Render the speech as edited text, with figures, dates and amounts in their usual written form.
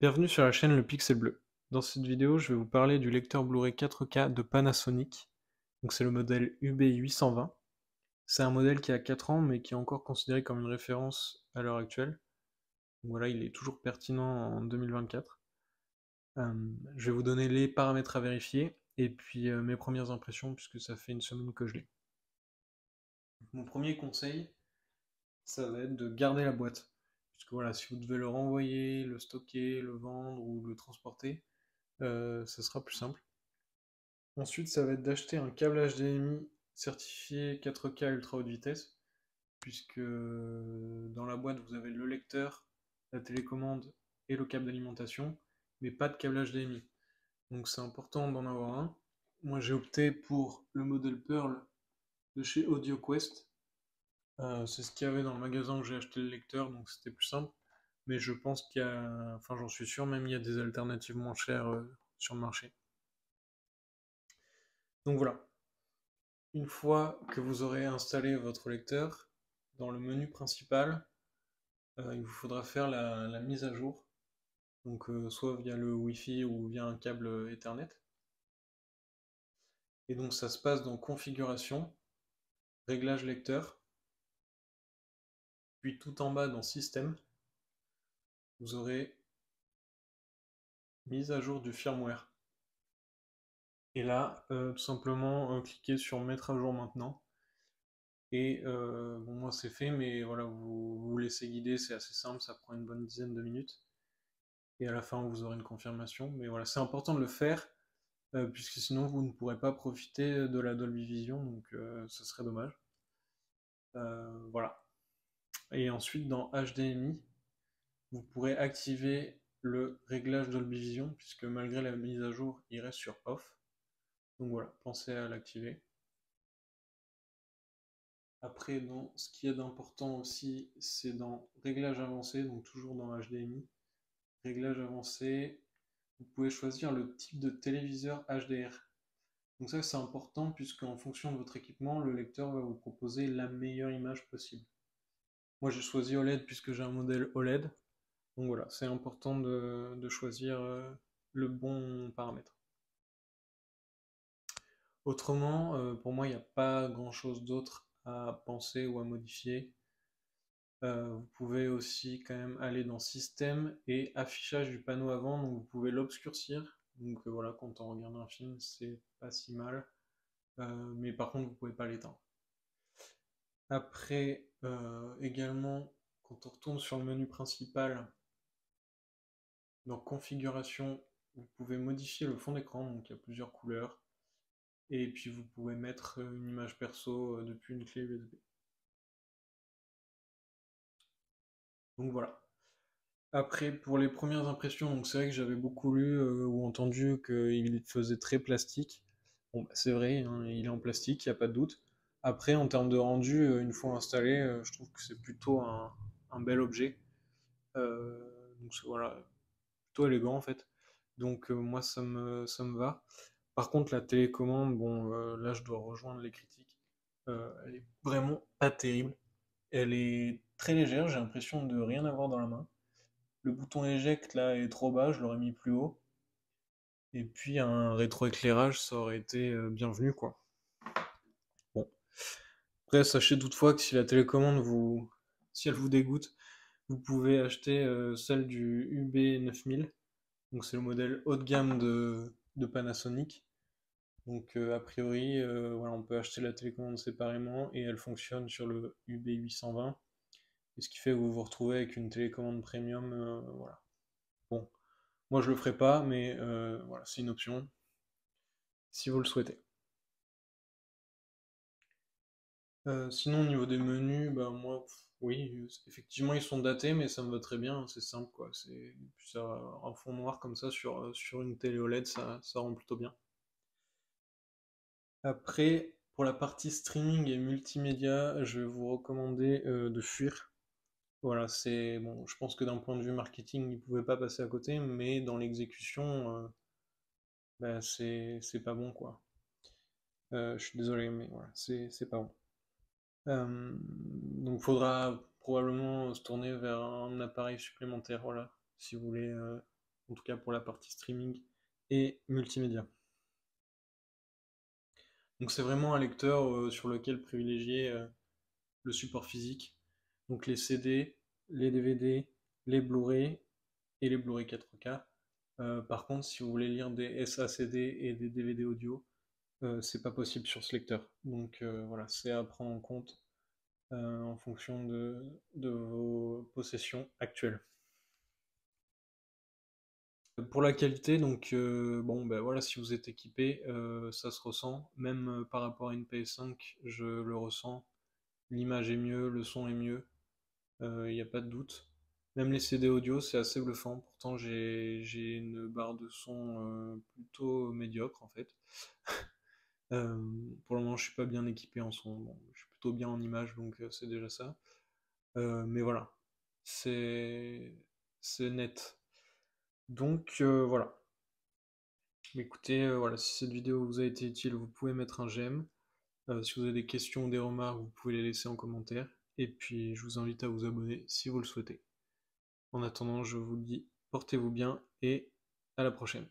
Bienvenue sur la chaîne Le Pixel Bleu. Dans cette vidéo, je vais vous parler du lecteur Blu-ray 4K de Panasonic. Donc c'est le modèle UB820. C'est un modèle qui a 4 ans mais qui est encore considéré comme une référence à l'heure actuelle. Donc voilà, il est toujours pertinent en 2024. Je vais vous donner les paramètres à vérifier et puis mes premières impressions puisque ça fait une semaine que je l'ai. Mon premier conseil, ça va être de garder la boîte. Puisque voilà, si vous devez le renvoyer, le stocker, le vendre ou le transporter, ça sera plus simple. Ensuite, ça va être d'acheter un câble HDMI certifié 4K ultra haute vitesse, puisque dans la boîte, vous avez le lecteur, la télécommande et le câble d'alimentation, mais pas de câble HDMI. Donc c'est important d'en avoir un. Moi, j'ai opté pour le modèle Pearl de chez AudioQuest. C'est ce qu'il y avait dans le magasin où j'ai acheté le lecteur, donc c'était plus simple. Mais je pense qu'il y a, enfin j'en suis sûr, même il y a des alternatives moins chères sur le marché. Donc voilà. Une fois que vous aurez installé votre lecteur, dans le menu principal, il vous faudra faire la mise à jour, donc soit via le Wi-Fi ou via un câble Ethernet. Et donc ça se passe dans Configuration, Réglage lecteur, puis tout en bas dans Système, vous aurez Mise à jour du firmware. Et là, tout simplement, cliquez sur Mettre à jour maintenant. Et bon, moi c'est fait, mais voilà, vous vous laissez guider, c'est assez simple, ça prend une bonne dizaine de minutes. Et à la fin, vous aurez une confirmation. Mais voilà, c'est important de le faire, puisque sinon vous ne pourrez pas profiter de la Dolby Vision, donc ce serait dommage. Voilà. Et ensuite, dans HDMI, vous pourrez activer le réglage Dolby Vision, puisque malgré la mise à jour, il reste sur off. Donc voilà, pensez à l'activer. Après, dans ce qui est d'important aussi, c'est dans réglage avancé, donc toujours dans HDMI. Réglage avancé, vous pouvez choisir le type de téléviseur HDR. Donc ça c'est important puisque en fonction de votre équipement, le lecteur va vous proposer la meilleure image possible. Moi j'ai choisi OLED puisque j'ai un modèle OLED. Donc voilà, c'est important de choisir le bon paramètre. Autrement, pour moi, il n'y a pas grand-chose d'autre à penser ou à modifier. Vous pouvez aussi quand même aller dans Système et affichage du panneau avant, donc vous pouvez l'obscurcir. Donc voilà, quand on regarde un film, c'est pas si mal. Mais par contre, vous pouvez pas l'éteindre. Après, également, quand on retourne sur le menu principal, dans Configuration, vous pouvez modifier le fond d'écran, donc il y a plusieurs couleurs. Et puis vous pouvez mettre une image perso depuis une clé USB. Donc voilà. Après, pour les premières impressions, donc c'est vrai que j'avais beaucoup lu ou entendu qu'il faisait très plastique. Bon, bah, c'est vrai, hein, il est en plastique, il n'y a pas de doute. Après, en termes de rendu, une fois installé, je trouve que c'est plutôt un bel objet. Donc voilà, plutôt élégant en fait. Donc moi, ça me va. Par contre, la télécommande, bon, là, je dois rejoindre les critiques. Elle est vraiment pas terrible. Elle est très légère, j'ai l'impression de rien avoir dans la main. Le bouton éjecte là est trop bas, je l'aurais mis plus haut. Et puis un rétroéclairage, ça aurait été bienvenu quoi. Bon. Après, sachez toutefois que si la télécommande si elle vous dégoûte, vous pouvez acheter celle du UB9000. Donc c'est le modèle haut de gamme de Panasonic. Donc a priori, voilà, on peut acheter la télécommande séparément et elle fonctionne sur le UB820. Et ce qui fait que vous vous retrouvez avec une télécommande premium, voilà. Bon, moi je le ferai pas, mais voilà, c'est une option si vous le souhaitez. Sinon, au niveau des menus, bah moi, oui, effectivement, ils sont datés, mais ça me va très bien, hein, c'est simple, quoi. C'est ça, un fond noir comme ça sur une télé OLED, ça rend plutôt bien. Après, pour la partie streaming et multimédia, je vais vous recommander de fuir. Voilà, c'est bon, je pense que d'un point de vue marketing, ils ne pouvaient pas passer à côté, mais dans l'exécution, bah, c'est pas bon, quoi. Je suis désolé, mais voilà, c'est pas bon. Donc faudra probablement se tourner vers un appareil supplémentaire, voilà, si vous voulez. en tout cas pour la partie streaming et multimédia. Donc c'est vraiment un lecteur sur lequel privilégier le support physique, donc les CD, les DVD, les Blu-ray et les Blu-ray 4K. Par contre, si vous voulez lire des SACD et des DVD audio, c'est pas possible sur ce lecteur. Donc voilà, c'est à prendre en compte en fonction de vos possessions actuelles. Pour la qualité, donc bon ben voilà, si vous êtes équipé, ça se ressent. Même par rapport à une PS5, je le ressens. L'image est mieux, le son est mieux, il n'y a pas de doute. Même les CD audio, c'est assez bluffant. Pourtant, j'ai une barre de son plutôt médiocre en fait. Pour le moment, je suis pas bien équipé en son. Bon, je suis plutôt bien en image, donc c'est déjà ça. Mais voilà, c'est c'est net. Donc voilà. Écoutez, voilà, si cette vidéo vous a été utile, vous pouvez mettre un j'aime. Si vous avez des questions ou des remarques, vous pouvez les laisser en commentaire. Et puis, je vous invite à vous abonner si vous le souhaitez. En attendant, je vous dis, portez-vous bien et à la prochaine.